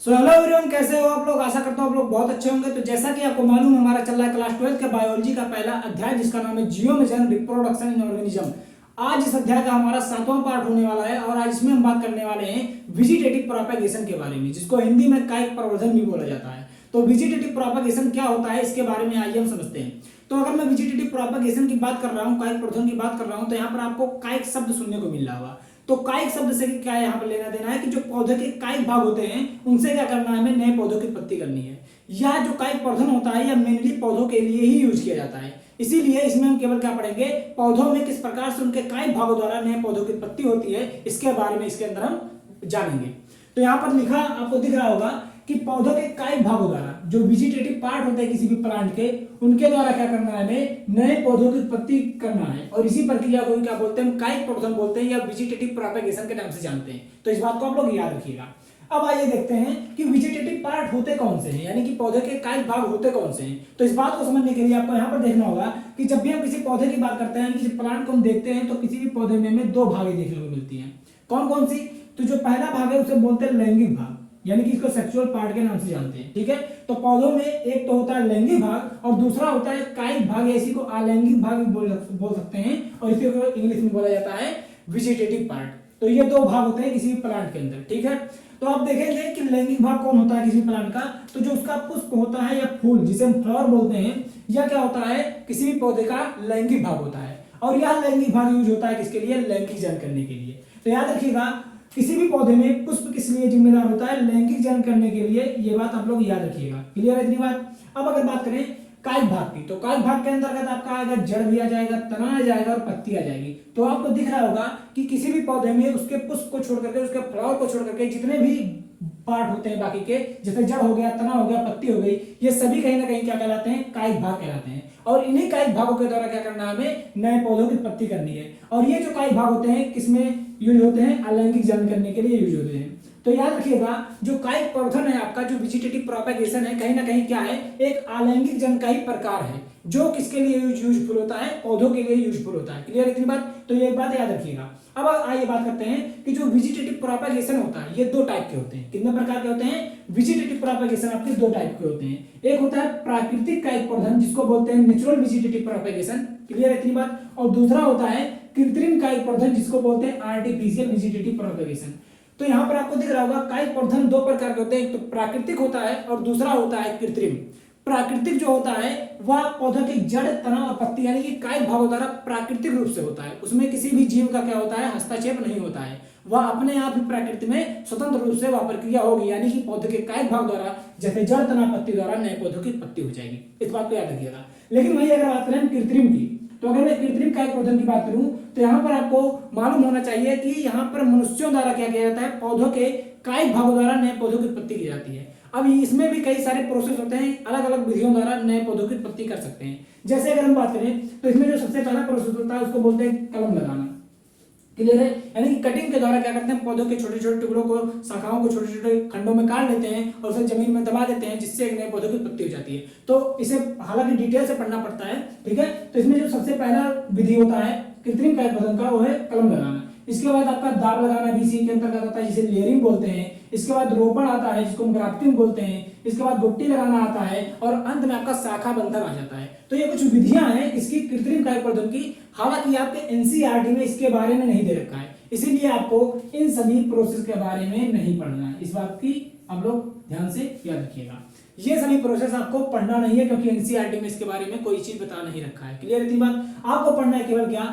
Hello everyone, कैसे हो आप लोग। आशा करता हूँ आप लोग बहुत अच्छे होंगे। तो जैसा कि आपको मालूम है, हमारा चल रहा है क्लास 12 का बायोलॉजी का पहला अध्याय, जिसका नाम है जियोमेजन रिप्रोडक्शन इन ऑर्गेनिज्म। आज इस अध्याय का हमारा 7वां पार्ट होने वाला है और आज इसमें हम बात करने वाले हैं वेजिटेटिव प्रोपेगेशन के बारे में, जिसको हिंदी में कायिक प्रवर्धन भी बोला जाता है। तो वेजिटेटिव प्रोपेगेशन क्या होता है, इसके बारे में आइए हम समझते हैं। तो अगर मैं वेजिटेटिव प्रोपेगेशन की बात कर रहा हूँ, कायिक प्रवर्धन की बात कर रहा हूँ, तो यहाँ पर आपको कायिक शब्द सुनने को मिल रहा होगा। तो कायिक शब्द से क्या यहाँ पर लेना देना है कि जो पौधे के कायिक भाग होते हैं उनसे क्या करना है, हमें नए पौधों की उत्पत्ति करनी है। यह जो कायिक प्रवर्धन होता है यह मेनली पौधों के लिए ही यूज किया जाता है। इसीलिए इसमें हम केवल क्या पढ़ेंगे, पौधों में किस प्रकार से उनके कायिक भागों द्वारा नए पौधों की उत्पत्ति होती है, इसके बारे में इसके अंदर हम जानेंगे। तो यहाँ पर लिखा आपको दिख रहा होगा कि पौधों के कायिक भागों द्वारा, जो वेजिटेटिव पार्ट होते हैं किसी भी प्लांट के, उनके द्वारा क्या करना है, हमें नए पौधों की उत्पत्ति करना है। और इसी प्रक्रिया को क्या बोलते हैं, हम कायिक प्रवर्धन बोलते हैं या वेजिटेटिव प्रोपेगेशन के नाम से जानते हैं। तो इस बात को आप लोग याद रखिएगा। अब आइए देखते हैं कि वेजिटेटिव पार्ट होते कौन से हैं, यानी कि पौधे के कायिक भाग होते कौन से हैं। तो इस बात को समझने के लिए आपको यहाँ पर देखना होगा कि जब भी हम किसी पौधे की बात करते हैं, किसी प्लांट को हम देखते हैं, तो किसी भी पौधे में हमें दो भागें देखने को मिलती हैं। कौन कौन सी? तो जो पहला भाग है उसे बोलते हैं लैंगिक भाग, यानी कि इसको सेक्सुअल पार्ट के नाम से जानते हैं। ठीक है, तो पौधों में एक तो होता है लैंगिक भाग और दूसरा होता है कायिक भाग, इसी को अलैंगिक भाग भी बोल सकते हैं और इसी को इंग्लिश में बोला जाता है वेजिटेटिव पार्ट। तो ये दो भाग होते हैं किसी भी प्लांट के अंदर। ठीक है, तो आप देखेंगे कि लैंगिक भाग कौन होता है किसी प्लांट का, तो जो उसका पुष्प होता है या फूल, जिसे हम फ्लावर बोलते हैं, यह क्या होता है, किसी भी पौधे का लैंगिक भाग होता है। और यह लैंगिक भाग यूज होता है किसके लिए, लैंगिक जन करने के लिए। तो याद रखिएगा, किसी भी पौधे में पुष्प किस लिए जिम्मेदार होता है, लैंगिक जन करने के लिए। ये बात आप लोग याद रखिएगा। क्लियर है इतनी बात। अब अगर बात करें कायिक भाग की, तो कायिक भाग के अंतर्गत आपका आएगा जड़ भी आ जाएगा, तना आ जाएगा और पत्ती आ जाएगी। तो आपको दिख रहा होगा कि किसी भी पौधे में उसके पुष्प को छोड़ करके, उसके फ्लावर को छोड़ करके जितने भी पार्ट होते हैं बाकी के, जैसे जड़ हो गया, तना हो गया, पत्ती हो गई, ये सभी कहीं ना कहीं क्या कहलाते हैं, कायिक भाग कहलाते हैं। और इन्हीं कायिक भागों के द्वारा क्या करना है, हमें नए पौधों की उत्पत्ति करनी है। और ये जो कायिक भाग होते हैं किसमें यूज होते हैं, अलैंगिक जन करने के लिए यूज होते हैं। तो याद रखिएगा, जो कायिक प्रवर्धन है आपका, जो वेजिटेटिव प्रोपेगेशन है, कहीं ना कहीं क्या है, एक अलैंगिक जन का ही प्रकार है, जो किसके लिए यूजफुल होता है, पौधों के लिए यूजफुल होता है। क्लियर इतनी बात। तो ये बात याद रखिएगा। अब आइए बात करते हैं कि जो वेजिटेटिव प्रोपेगेशन होता है ये दो टाइप के होते हैं। कितने प्रकार के होते हैं, वेजिटेटिव प्रोपेगेशन आपके दो टाइप के होते हैं। एक होता है प्राकृतिक कायिक प्रवर्धन, जिसको बोलते हैं नेचुरल वेजिटेटिव प्रोपेगेशन। क्लियर इतनी बात। और दूसरा होता है कृत्रिम कायिक प्रवर्धन, जिसको बोलते हैं आर्टिफिशियल वेजिटेटिव प्रोपेगेशन। तो यहाँ पर आपको दिख रहा होगा कायिक प्रवर्धन दो प्रकार के होते हैं, एक तो प्राकृतिक होता है और दूसरा होता है कृत्रिम। प्राकृतिक जो होता है वह पौधे की जड़, तना और पत्ती, यानी कि कायिक भागों द्वारा प्राकृतिक रूप से होता है। उसमें किसी भी जीव का क्या होता है, हस्तक्षेप नहीं होता है। वह अपने आप ही प्रकृति में स्वतंत्र रूप से वह प्रक्रिया होगी, यानी कि पौधे के कायिक भाग द्वारा, जैसे जड़, तना, पत्ती द्वारा नए पौधों की उत्पत्ति हो जाएगी। इस बात को याद रखिएगा। लेकिन वही अगर बात करें कृत्रिम की, तो अगर मैं कृत्रिम कायिक प्रवर्धन की बात करूं, तो यहाँ पर आपको मालूम होना चाहिए कि यहाँ पर मनुष्यों द्वारा क्या किया जाता है, पौधों के कायिक भागों द्वारा नए पौधों की उत्पत्ति की जाती है। अब इसमें भी कई सारे प्रोसेस होते हैं, अलग अलग विधियों द्वारा नए पौधों की उत्पत्ति कर सकते हैं। जैसे अगर हम बात करें तो इसमें जो सबसे पहला प्रोसेस होता है उसको बोलते हैं कलम लगाना। क्लियर है, यानी कि कटिंग के द्वारा क्या करते हैं, पौधों के छोटे छोटे टुकड़ों को, शाखाओं को छोटे छोटे खंडों में काट लेते हैं और उसे जमीन में दबा देते हैं, जिससे एक नए पौधे की उत्पत्ति हो जाती है। तो इसे हालांकि डिटेल से पढ़ना पड़ता है। ठीक है, तो इसमें जो सबसे पहला विधि होता है कृत्रिम कायिक प्रवर्धन का, वो है कलम लगाना। इसके बाद आपका दाब लगाना भी इसी के अंतर्गत आता है, जिसे लेयरिंग बोलते हैं। इसके बाद रोपण आता है, जिसको हम ग्राफ्टिंग बोलते हैं। इसके बाद गुट्टी लगाना आता है और अंत में आपका शाखा बंधन आ जाता है। तो ये कुछ विधियां हैं इसकी कृत्रिम कायिक प्रवर्धन की। हालांकि आपके एनसीईआरटी में इसके बारे में नहीं दे रखा है, इसीलिए आपको इन सभी प्रोसेस के बारे में नहीं पढ़ना है। इस बात की आप लोग ध्यान से याद रखिएगा। ये सभी प्रोसेस आपको पढ़ना नहीं है, क्योंकि एनसीईआरटी में इसके बारे में कोई चीज बता नहीं रखा है। क्लियर इतनी बात। आपको पढ़ना है केवल क्या,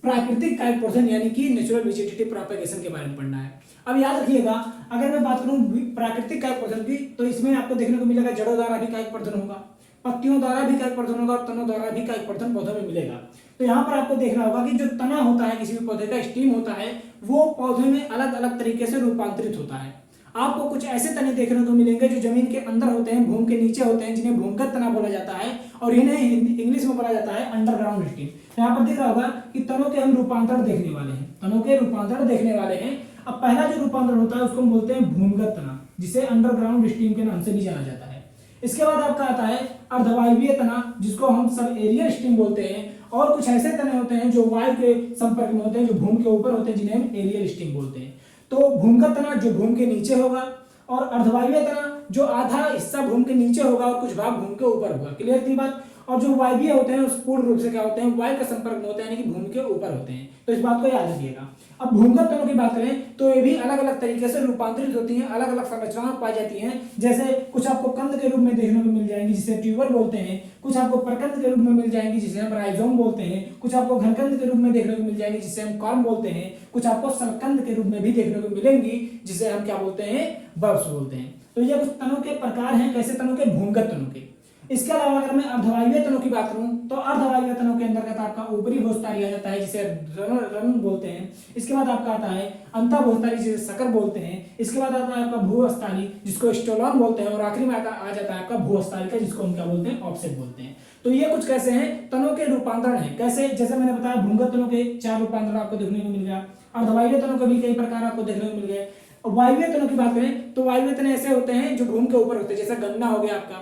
प्राकृतिक कायिक प्रवर्धन, यानी कि नेचुरल वेजिटेटिव प्रोपेगेशन के बारे में पढ़ना है। अब याद रखिएगा, अगर मैं बात करूं प्राकृतिक कायिक प्रवर्धन की, तो इसमें आपको देखने को मिलेगा जड़ों द्वारा भी कायिक प्रवर्धन होगा, पत्तियों द्वारा भी कायिक प्रवर्धन होगा और तनों द्वारा भी कायिक प्रवर्धन पौधों में मिलेगा। तो यहाँ पर आपको देखना होगा कि जो तना होता है किसी भी पौधे का, स्टीम होता है, वो पौधे में अलग अलग तरीके से रूपांतरित होता है। आपको कुछ ऐसे तने देखने को मिलेंगे जो जमीन के अंदर होते हैं, भूमि के नीचे होते हैं, जिन्हें भूमिगत तना बोला जाता है और इन्हें इंग्लिश में बोला जाता है अंडरग्राउंड स्टीम। यहाँ पर दिख रहा होगा कि तनों के हम रूपांतरण देखने वाले हैं, तनों के रूपांतरण देखने वाले हैं। अब पहला जो रूपांतरण होता है उसको हम बोलते हैं भूमिगत तना, जिसे अंडरग्राउंड स्टीम के नाम से भी जाना जाता है। इसके बाद आपका आता है अर्धवायवीय तना, जिसको हम सब एरियल स्टीम बोलते हैं। और कुछ ऐसे तने होते हैं जो वायु के संपर्क में होते हैं, जो भूमि के ऊपर होते हैं, जिन्हें हम एरियल स्टीम बोलते हैं। तो भूमिगत तना जो भूमि के नीचे होगा, और अर्धवायवीय तना जो आधा हिस्सा भूमि के नीचे होगा और कुछ भाग भूमि के ऊपर होगा। क्लियर थी बात। और जो वायवीय होते हैं उस पूर्ण रूप से क्या होते हैं, वायु के संपर्क में होते हैं, यानी कि भूमि के ऊपर होते हैं। तो इस बात को याद रखिएगा। अब भूमिगत तनों की बात करें तो ये भी अलग अलग तरीके से रूपांतरित होती हैं, अलग अलग संरचनाएं पाई जाती हैं। जैसे कुछ आपको कंद के रूप में देखने को मिल जाएंगी जिसे ट्यूबर बोलते हैं, कुछ आपको प्रकंद के रूप में मिल जाएंगी जिसे हम राइजोम बोलते हैं, कुछ आपको घनकंद के रूप में देखने को मिल जाएंगी जिसे हम कॉर्म बोलते हैं, कुछ आपको सरकंद के रूप में भी देखने को मिलेंगी जिसे हम क्या बोलते हैं, बर्ब्स बोलते हैं। तो ये कुछ तनों के प्रकार हैं, कैसे तनों के, भूमिगत तनों के। इसके अलावा अगर मैं अर्धवायवीय तनों की बात करूं तो अर्धवायवीय तनों के अंतर्गत आपका ऊपरी भूस्थारी आ जाता है जिसे रन बोलते हैं। इसके बाद आपका आता है अंतः भूस्थारी जिसे शकर बोलते हैं। इसके बाद आता है आपका भूस्थारी जिसको स्टोलॉन बोलते हैं, और आखिरी में आ जाता है आपका भूस्थारी का जिसको हम क्या बोलते हैं, ऑफसेट बोलते हैं। तो ये कुछ कैसे हैं, तनों के रूपांतरण है। कैसे, जैसे मैंने बताया भूमिगत तनों के 4 रूपांतरण आपको देखने को मिल गया, अर्धवायवीय तनों के भी कई प्रकार आपको देखने को मिल गए। वायवीय तनों की बात करें तो वायवीय तन ऐसे होते हैं जो भूमि के ऊपर होते हैं, जैसे गन्ना हो गया आपका,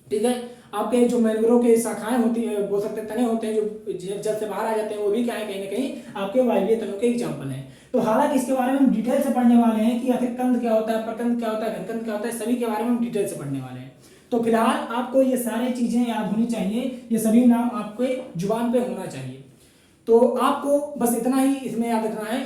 ठीक है। आपके जो मैंग्रोव के शाखाएं होती है, बोल सकते तने होते हैं जो जल से बाहर आ जाते हैं, वो भी क्या है, कहीं ना कहीं आपके वायवीय तनों के एग्जाम्पल हैं। तो हालांकि इसके बारे में हम डिटेल से पढ़ने वाले हैं कि आखिर कंद क्या होता है, प्रकंद क्या होता है, घनकंद क्या होता है, सभी के बारे में हम डिटेल से पढ़ने वाले हैं। तो फिलहाल आपको ये सारी चीजें याद होनी चाहिए, ये सभी नाम आपके जुबान पे होना चाहिए। तो आपको बस इतना ही इसमें याद रखना है।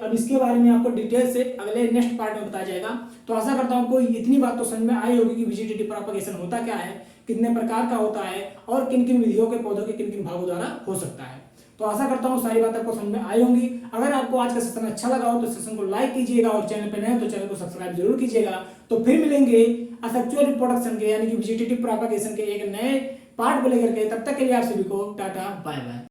अब इसके बारे में आपको डिटेल से अगले नेक्स्ट पार्ट में बताया जाएगा। तो आशा करता हूं आपको इतनी बात तो समझ में आई होगी कि वेजिटेटिव प्रोपगेशन होता क्या है, कितने प्रकार का होता है, और किन किन विधियों के पौधों के किन किन भागों द्वारा हो सकता है। तो आशा करता हूँ सारी बातें आपको समझ में आई होंगी। अगर आपको आज का सेशन अच्छा लगा हो तो सेशन को लाइक कीजिएगा, और चैनल पर नए तो चैनल को सब्सक्राइब जरूर कीजिएगा। तो फिर मिलेंगे असेक्सुअल रिप्रोडक्शन के यानी कि वेजिटेटिव प्रोपगेशन के एक नए पार्ट को लेकर के। तब तक के लिए आप सभी को टाटा बाय बाय।